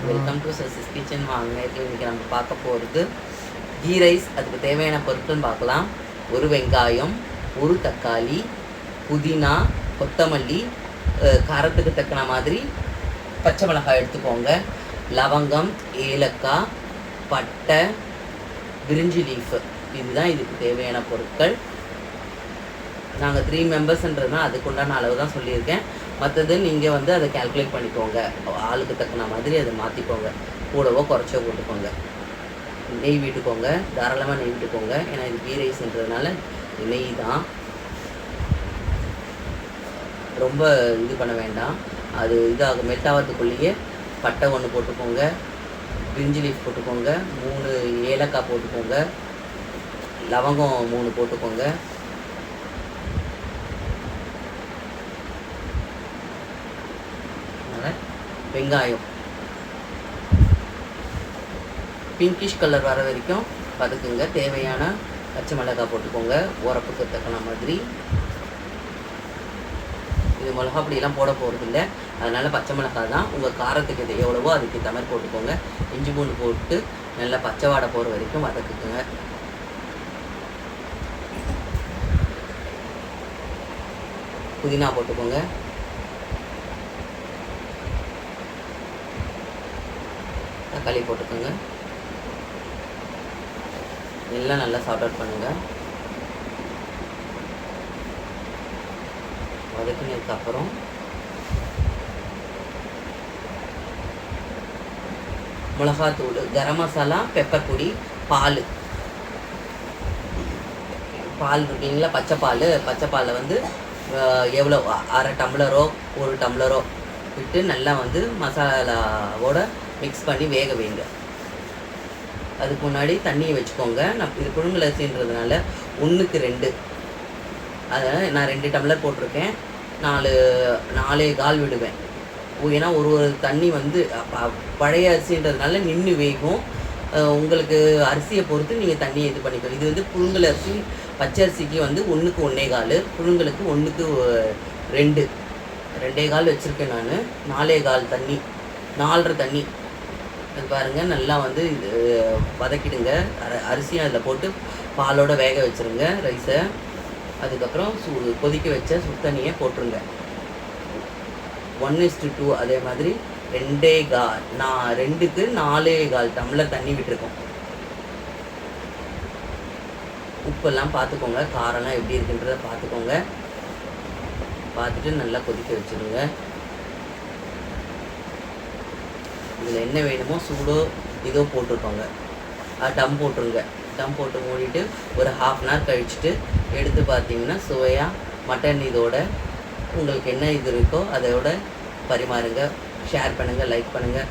Welcome to Sasi's kitchen. வாங்க இன்றைக்கி நம்ம பார்க்க போகிறது கீ ரைஸ். அதுக்கு தேவையான பொருட்கள்னு பார்க்கலாம். ஒரு வெங்காயம், ஒரு தக்காளி, புதினா, கொத்தமல்லி, காரத்துக்கு தக்கன மாதிரி பச்சை மிளகாய் எடுத்துக்கோங்க. லவங்கம், ஏலக்காய், பட்டை, பிரிஞ்சி லீஃபு, இதுதான் இதுக்கு தேவையான பொருட்கள். நாங்கள் 3 மெம்பர்ஸ்ன்றதுனால் அதுக்குண்டான அளவு தான் சொல்லியிருக்கேன். மற்றது நீங்கள் வந்து அதை கால்குலேட் பண்ணிக்கோங்க. ஆளுக்கு தக்கன மாதிரி அதை மாற்றிக்கோங்க. கூடவோ குறைச்சோ போட்டுக்கோங்க. நெய் விட்டுக்கோங்க, தாராளமாக நெய் விட்டுக்கோங்க. ஏன்னா இது கீ ரைஸ்ன்றதுனால நெய் தான். ரொம்ப இது பண்ண வேண்டாம். அது இதாக மெல்ட்டாகிறதுக்குள்ளேயே பட்டை 1 போட்டுக்கோங்க, பிரிஞ்சி லீஃப் போட்டுக்கோங்க, 3 ஏலக்காய் போட்டுக்கோங்க, லவங்கம் 3 போட்டுக்கோங்க. வெங்காயம் பிங்கிஷ் கலர் வர வரைக்கும் வதக்குங்க. தேவையான பச்சை மிளகாய் போட்டுக்கோங்க, உரப்புக்கு தக்கன மாதிரி. இது மிளகா பொடியெல்லாம் போட போகிறது இல்லை, அதனால் பச்சை மிளகாய் தான். உங்கள் காரத்துக்கு இது எவ்வளவோ அதுக்கு ஏற்ற மாதிரி போட்டுக்கோங்க. இஞ்சி பூண்டு போட்டு நல்லா பச்சை வாடை போகிற வரைக்கும் வதக்குங்க. புதினா போட்டுக்கோங்க, தக்காளி போட்டுக்கோங்க. எல்லாம் நல்லா சார்ட் அவுட் பண்ணுங்கள். வதக்கினதுக்கப்புறம் மிளகாத்தூள், கரம் மசாலா, பெப்பர் பொடி, பால் இருக்குங்களா, பச்சை பாலில் வந்து எவ்வளோ 1/2 டம்ளரோ 1 டம்ளரோ விட்டு நல்லா வந்து மசாலாவோட மிக்ஸ் பண்ணி வேக வைங்க. அதுக்கு முன்னாடி தண்ணியை வச்சுக்கோங்க. நான் இது புழுங்கல் அரிசின்றதுனால 1க்கு 2, அதனால் நான் 2 டம்ளர் போட்டிருக்கேன். 4 விடுவேன். ஏன்னா ஒரு தண்ணி வந்து பழைய அரிசின்றதுனால நின்று வேகும். உங்களுக்கு அரிசியை பொறுத்து நீங்கள் தண்ணியை இது பண்ணிக்கணும். இது வந்து புழுங்கல் அரிசி. பச்சை அரிசிக்கு வந்து 1க்கு 1.25, புழுங்கலுக்கு 1க்கு 2, 2.25 வச்சுருக்கேன் நான். 4.25 தண்ணி, 4.5 தண்ணி. அது பாருங்கள், நல்லா வந்து இது வதக்கிடுங்க. அரிசியும் அதில் போட்டு பாலோடு வேக வச்சுருங்க ரைஸை. அதுக்கப்புறம் கொதிக்க வச்ச சுத்தண்ணியை போட்டுருங்க. 1:2. அதே மாதிரி 2க்கு 4.25 டம்ளர் தண்ணி விட்டுருக்கோம். உப்பெல்லாம் பார்த்துக்கோங்க, காரம்லாம் எப்படி இருக்குன்றதை பார்த்துக்கோங்க. பார்த்துட்டு நல்லா கொதிக்க வச்சுருங்க. இதில் என்ன வேணுமோ சூடோ இதோ போட்டுருக்கோங்க. டம் போட்டுருங்க. டம் போட்டு மூடிட்டு ஒரு 1/2 hour கழிச்சுட்டு எடுத்து பார்த்தீங்கன்னா சுவையாக மட்டன் இதோட உங்களுக்கு என்ன இது இருக்கோ அதோட பரிமாறுங்க. ஷேர் பண்ணுங்கள், லைக் பண்ணுங்கள்.